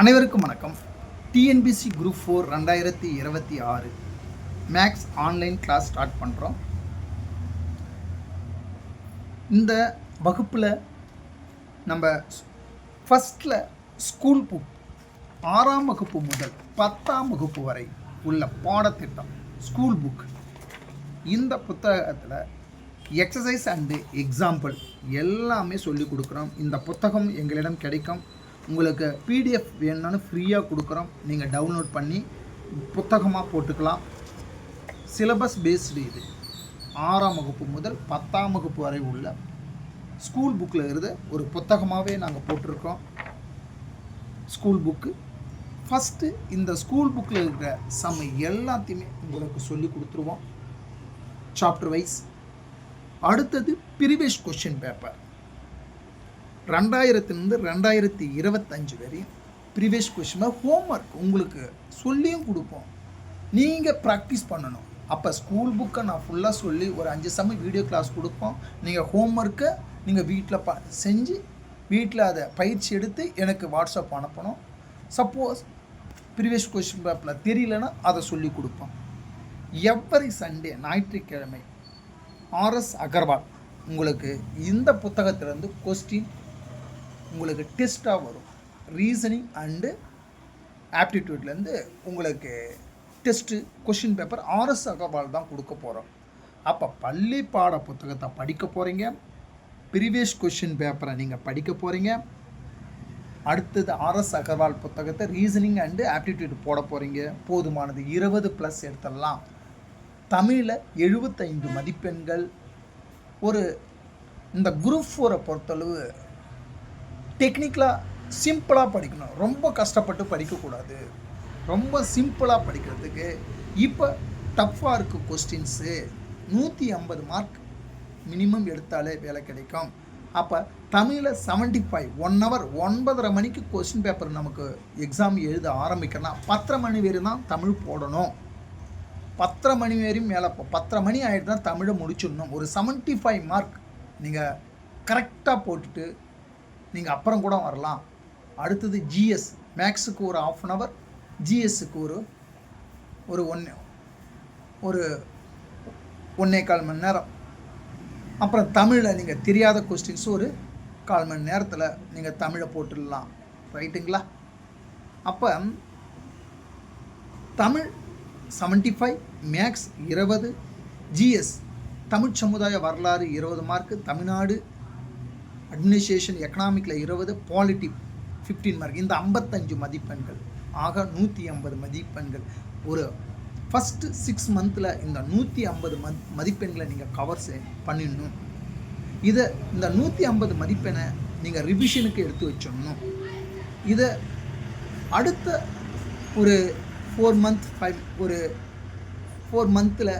அனைவருக்கும் வணக்கம். TNPSC group 4 2026 maths online class start பண்ணுறோம். இந்த வகுப்பில் நம்ம ஃபஸ்ட்டில் ஸ்கூல் புக் 6ஆம் வகுப்பு முதல் 10ஆம் வகுப்பு வரை உள்ள பாடத்திட்டம் ஸ்கூல் புக், இந்த புத்தகத்தில் எக்ஸசைஸ் அண்டு எக்ஸாம்பிள் எல்லாமே சொல்லி கொடுக்குறோம். இந்த புத்தகம் எங்களிடம் கிடைக்கும். உங்களுக்கு பிடிஎஃப் வேணும்னு ஃப்ரீயாக கொடுக்குறோம். நீங்கள் டவுன்லோட் பண்ணி புத்தகமாக போட்டுக்கலாம். சிலபஸ் பேஸ்டு இது 6ஆம் வகுப்பு முதல் 10ஆம் வகுப்பு வரை உள்ள ஸ்கூல் புக்கில் இருந்து ஒரு புத்தகமாகவே நாங்கள் போட்டிருக்கோம். ஸ்கூல் புக்கு ஃபஸ்ட்டு இந்த ஸ்கூல் புக்கில் இருக்கிற சம் எல்லாத்தையுமே உங்களுக்கு சொல்லி கொடுத்துருவோம் சாப்டர் வைஸ். அடுத்தது ப்ரீவியஸ் கொஸ்டின் பேப்பர் 2000 2025 வரை ப்ரீவியஸ் கொஸ்டின் ஹோம்ஒர்க் உங்களுக்கு சொல்லியும் கொடுப்போம். நீங்கள் ப்ராக்டிஸ் பண்ணணும். அப்போ ஸ்கூல் புக்கை நான் ஃபுல்லாக சொல்லி ஒரு 5 சம் வீடியோ கிளாஸ் கொடுப்போம். நீங்கள் ஹோம்ஒர்க்கை நீங்கள் வீட்டில் செஞ்சு வீட்டில் அதை பயிற்சி எடுத்து எனக்கு வாட்ஸ்அப் அனுப்பணும். சப்போஸ் ப்ரீவியஸ் கொஸ்டின் பேப்பரில் தெரியலன்னா அதை சொல்லி கொடுப்போம். எவ்வரி சண்டே ஞாயிற்றுக்கிழமை ஆர்எஸ் அகர்வால் உங்களுக்கு இந்த புத்தகத்திலேருந்து கொஸ்டின் உங்களுக்கு டெஸ்ட்டாக வரும். ரீசனிங் அண்டு ஆப்டிடியூட்லேருந்து உங்களுக்கு test question paper RS Aggarwal தான் கொடுக்க போகிறோம். அப்போ பள்ளி பாட புத்தகத்தை படிக்க போகிறீங்க, ப்ரீவியஸ் கொஷின் பேப்பரை நீங்கள் படிக்க போகிறீங்க. அடுத்தது ஆர்எஸ் அகர்வால் புத்தகத்தை ரீசனிங் அண்டு ஆப்டிடியூட் போட போகிறீங்க. போதுமானது 20+ எடுத்துடலாம். தமிழில் 75 மதிப்பெண்கள். ஒரு இந்த குரூப் 4 பொறுத்தளவு டெக்னிக்கலாக சிம்பிளாக படிக்கணும். ரொம்ப கஷ்டப்பட்டு படிக்கக்கூடாது. ரொம்ப சிம்பிளாக படிக்கிறதுக்கு இப்போ டஃப்பாக இருக்குது கொஸ்டின்ஸு. 150 மார்க் மினிமம் எடுத்தாலே வேலை கிடைக்கும். அப்போ தமிழில் 75 1 hour 9:30 மணிக்கு கொஸ்டின் பேப்பர் நமக்கு எக்ஸாம் எழுத ஆரம்பிக்கிறனா 10:30 மணி வரையும் தான் தமிழ் போடணும். 10:30 மணி வரையும் மேலே 10:30 மணி ஆகிடுதுனா தமிழை முடிச்சிடணும். ஒரு 75 மார்க் நீங்கள் கரெக்டாக போட்டுட்டு நீங்கள் அப்புறம் கூட வரலாம். அடுத்தது ஜிஎஸ் மேக்ஸுக்கு ஒரு 1/2 hour, ஜிஎஸ்ஸுக்கு ஒரு 1.25 மணி நேரம். அப்புறம் தமிழில் நீங்கள் தெரியாத கொஸ்டின்ஸ் ஒரு 1/4 மணி நேரத்தில் நீங்கள் தமிழை போட்டுடலாம். ரைட்டுங்களா? அப்போ தமிழ் 75, மேக்ஸ் 20, ஜிஎஸ் தமிழ் சமுதாய வரலாறு 20 மார்க்கு, தமிழ்நாடு அட்மினிஸ்ட்ரேஷன் எக்கனாமிக்கில் 20, பாலிட்டி 15 மார்க். இந்த 55 மதிப்பெண்கள் ஆக 150 மதிப்பெண்கள். ஒரு ஃபஸ்ட்டு 6 மந்தில் இந்த 150 மதிப்பெண்களை நீங்கள் கவர் பண்ணிடணும். இந்த 150 மதிப்பெண்ணை நீங்கள் ரிவிஷனுக்கு எடுத்து வச்சிடணும். இதை அடுத்த ஒரு 4 மந்தில்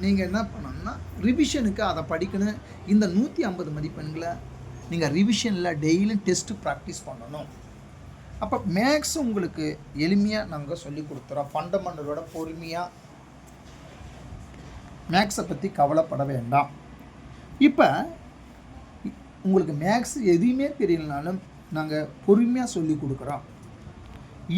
நீங்கள் என்ன பண்ணணும்னா ரிவிஷனுக்கு அதை படிக்கணும். இந்த 150 மதிப்பெண்களை நீங்கள் ரிவிஷனில் டெய்லியும் டெஸ்ட்டு ப்ராக்டிஸ் பண்ணணும். அப்போ மேக்ஸ் உங்களுக்கு எளிமையாக நாங்கள் சொல்லி கொடுத்துறோம். ஃபண்டமெண்டலோட பொறுமையாக மேக்ஸை பற்றி கவலைப்பட வேண்டாம். இப்போ உங்களுக்கு மேக்ஸ் எதுவுமே தெரியலனாலும் நாங்கள் பொறுமையாக சொல்லி கொடுக்குறோம்.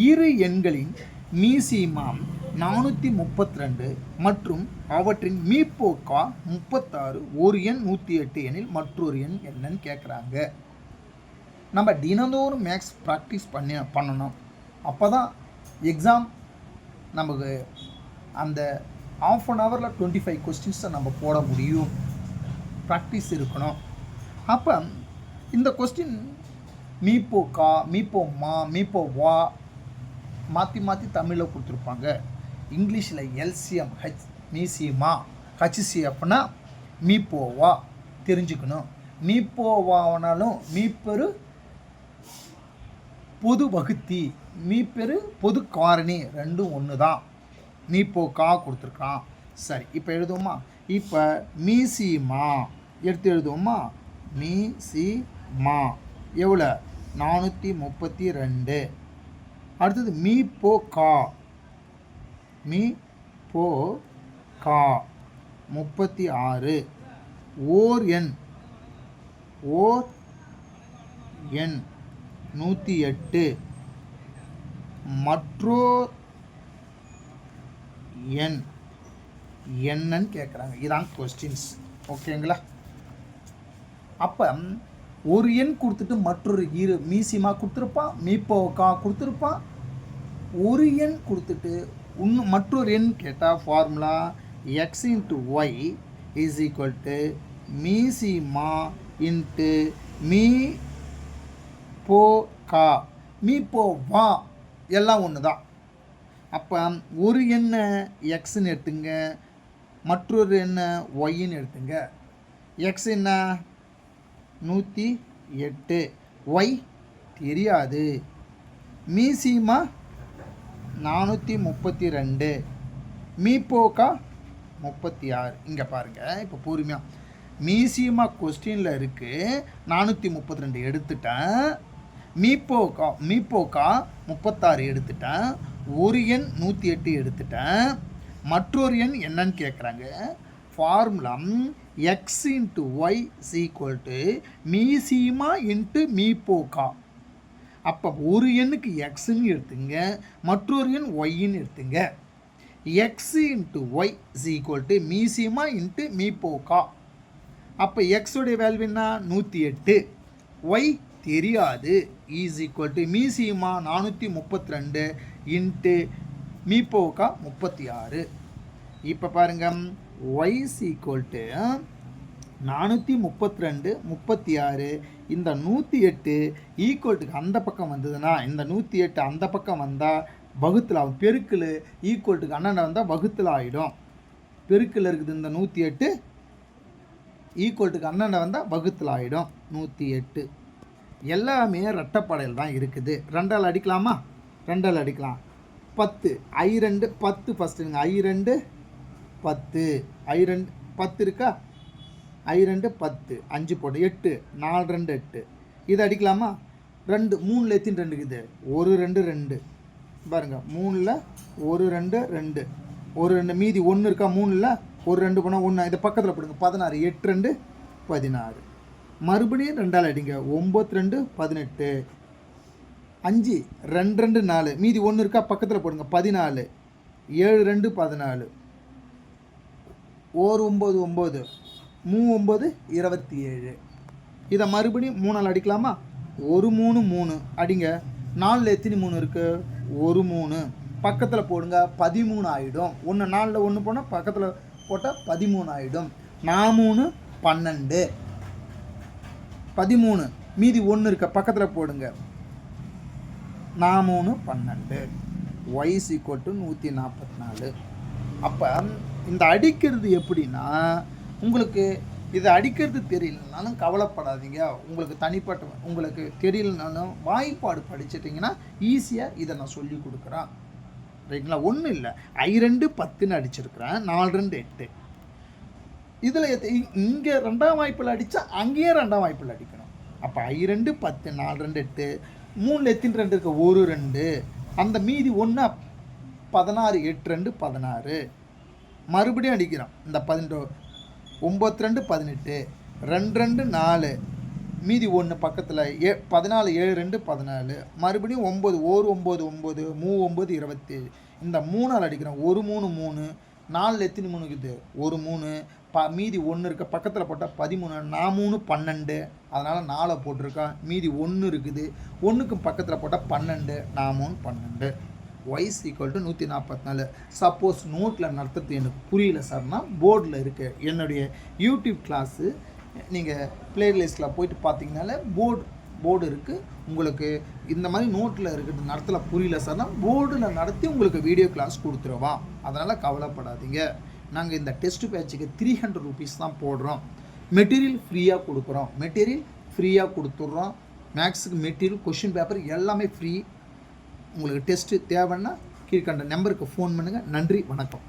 இரு எண்களின் மீசிமாம் 432 மற்றும் அவற்றின் மீப்போக்கா 36, ஒரு எண் 108 எனில் மற்றொரு எண் என்னன்னு கேட்குறாங்க. நம்ம தினந்தோறும் மேக்ஸ் ப்ராக்டிஸ் பண்ணணும். அப்போ தான் எக்ஸாம் நமக்கு அந்த 1/2 hour 25 கொஸ்டின்ஸை நம்ம போட முடியும். ப்ராக்டிஸ் இருக்கணும். அப்போ இந்த கொஸ்டின் மீப்போக்கா, மீப்போம்மா, மீப்போவா மாற்றி தமிழில் கொடுத்துருப்பாங்க. இங்கிலீஷில் எல்சிஎம் மீசியமா, ஹச்சிசிஎஃப்னா மீப்போவா தெரிஞ்சுக்கணும். மீப்போவானாலும் மீப்பெரு பொது வகுத்தி, மீப்பெரு பொது காரணி ரெண்டும் ஒன்று தான். மீப்போக்கா கொடுத்துருக்கான். சரி, இப்போ எழுதுவோமா? இப்போ மீசிமா எடுத்து எழுதுவோமா? மீசிமா எவ்வளோ? 432. அடுத்தது மீப்போக்கா 36. ஓர் எண் 108. மற்றோர் எண் என்னன்னு கேட்குறாங்க. இதான் கொஸ்டின்ஸ். ஓகேங்களா? அப்போ ஒரு எண் கொடுத்துட்டு மற்றொரு மீசிமா கொடுத்துருப்பான், மீப்போக்கா கொடுத்துருப்பான். ஒரு எண் கொடுத்துட்டு மற்றொரு எண் கேட்டால் formula x into y is equal to மீசிமா இன்ட்டு மீ போ கா. மீ போ வா எல்லாம் ஒன்று தான். அப்போ ஒரு எண்ணை எக்ஸ்ன்னு எடுத்துங்க, மற்றொரு எண்ணை ஒய்ன்னு எடுத்துங்க. எக்ஸ் என்ன 108, ஒய் தெரியாது. மீசிமா 432, மீப்போக்கா 36. இங்கே பாருங்கள், இப்போ பொறுமையாக மீசிமா கொஸ்டினில் இருக்குது. 432 எடுத்துட்டேன். மீப்போக்கா 36 எடுத்துட்டேன். ஒரு எண் 108 எடுத்துட்டேன். மற்றொரு எண் என்னன்னு கேட்குறாங்க. Formula x into y equal to மீசிமா இன்ட்டு மீப்போக்கா. அப்போ ஒரு எண்ணுக்கு எக்ஸ்ன்னு எடுத்துங்க, மற்றொரு எண் ஒய்ன்னு எடுத்துங்க. X into y equal to மீசிமா இன்ட்டு மீப்போக்கா. அப்போ எக்ஸுடைய வேல்யூ என்ன 108, ஒய் தெரியாது. இஸ் ஈக்குவல் டு மீசிமா 432 இன்ட்டு மீப்போக்கா 36. இப்போ பாருங்கள், ஒய் ஈக்குவல் டு 432 36. இந்த 108 ஈக்குவல்ட்டுக்கு அந்த பக்கம் வந்ததுன்னா, இந்த 108 அந்த பக்கம் வந்தால் வகுத்தில் ஆகும். பெருக்கில் ஈக்குவல்ட்டுக்கு அண்ணன் வந்தால் வகுத்தில் ஆகிடும். பெருக்கில் இருக்குது இந்த 108, ஈக்குவல்ட்டுக்கு அண்ணன் வந்தால் வகுத்தில் ஆகிடும். 108 எல்லாமே ரெட்டப்படையில் தான் இருக்குது. 2ஆல் அடிக்கலாமா? 2ஆல் அடிக்கலாம். 10 I2 10 ஃபஸ்ட்டுங்க. I2 10, I2 10 இருக்கா? I2 10, 5 போட்டு 8, 4 2 8. இதை அடிக்கலாமா? 2 3ல் எத்தின் 2 இருக்குது? 1 2 2 பாருங்கள். 3ல் 1 2 2, 1 2 மீதி 1 இருக்கா? 3ல் 1 2 போனால் 1. இதை பக்கத்தில் போடுங்க. 16, 8 2 16. மறுபடியும் 2ஆல் அடிங்க. 9 2 18, 5 2 2 4, மீதி 1 இருக்கா? பக்கத்தில் போடுங்க. 14, 7 2 14, 1 9 9, 3 9 27. இதை மறுபடியும் 3ஆல் அடிக்கலாமா? 1 3 3 அடிங்க. 4ல் எத்தனை 3 இருக்குது? 1 3. பக்கத்தில் போடுங்க. 13 ஆகிடும். 1 4ல் 1 போனால் பக்கத்தில் போட்டால் 13 ஆகிடும். 4 3 12, 13 மீதி 1 இருக்க பக்கத்தில் போடுங்க. 4 3 12. Y equal to 144. அப்போ இந்த அடிக்கிறது எப்படின்னா, உங்களுக்கு இதை அடிக்கிறது தெரியலனாலும் கவலைப்படாதீங்க. உங்களுக்கு தனிப்பட்ட உங்களுக்கு தெரியலனாலும் வாய்ப்பாடு படிச்சிட்டிங்கன்னா ஈஸியாக இதை நான் சொல்லி கொடுக்குறேன். ரைட்டுங்களா? ஒன்றும் இல்லை. I2 10ன்னு அடிச்சிருக்கிறேன். 4 2 8. இதில் இங்கே 2ஆம் வாய்ப்பில் அடித்தா அங்கேயே 2ஆம் வாய்ப்பில் அடிக்கணும். அப்போ I2 10, 4 2 8. 3ல் எத்தனை 2 இருக்குது? 1 2. அந்த மீதி 1 16, 8 2 16. மறுபடியும் அடிக்கிறோம். இந்த 18 9 2 18, 2 2 4, மீதி 1 பக்கத்தில் 14 7 2 14. மறுபடியும் 9 1 9 9, 3 9 27. இந்த 3ஆல் அடிக்கிறோம். 1 3 3, 4ல் எத்தனை 3 இருக்குது? 1 3. மீதி 1 இருக்க பக்கத்தில் போட்டால் 13. 4 3 12, அதனால் 4 போட்டிருக்கோம். மீதி 1 இருக்குது. 1க்கும் பக்கத்தில் போட்டால் 12. 4 3 12. Y equal to 144. சப்போஸ் நோட்டில் நடத்துறது எனக்கு புரியல சார்னா போர்டில் இருக்குது. என்னுடைய யூடியூப் கிளாஸு நீங்கள் ப்ளேலிஸ்ட்டில் போயிட்டு பார்த்தீங்கனால போர்டு இருக்குது. உங்களுக்கு இந்த மாதிரி நோட்டில் இருக்கிறது நடத்தல புரியல சார்னா போர்டில் நடத்தி உங்களுக்கு வீடியோ கிளாஸ் கொடுத்துருவோம். அதனால் கவலைப்படாதீங்க. நாங்கள் இந்த டெஸ்ட் பேட்சுக்கு 300 rupees தான் போடுறோம். மெட்டீரியல் ஃப்ரீயாக கொடுத்துட்றோம். மேக்ஸுக்கு மெட்டீரியல், கொஷின் பேப்பர் எல்லாமே ஃப்ரீ. உங்களுக்கு டெஸ்ட்டு தேவைன்னா கீழ்கண்ட நம்பருக்கு ஃபோன் பண்ணுங்கள். நன்றி, வணக்கம்.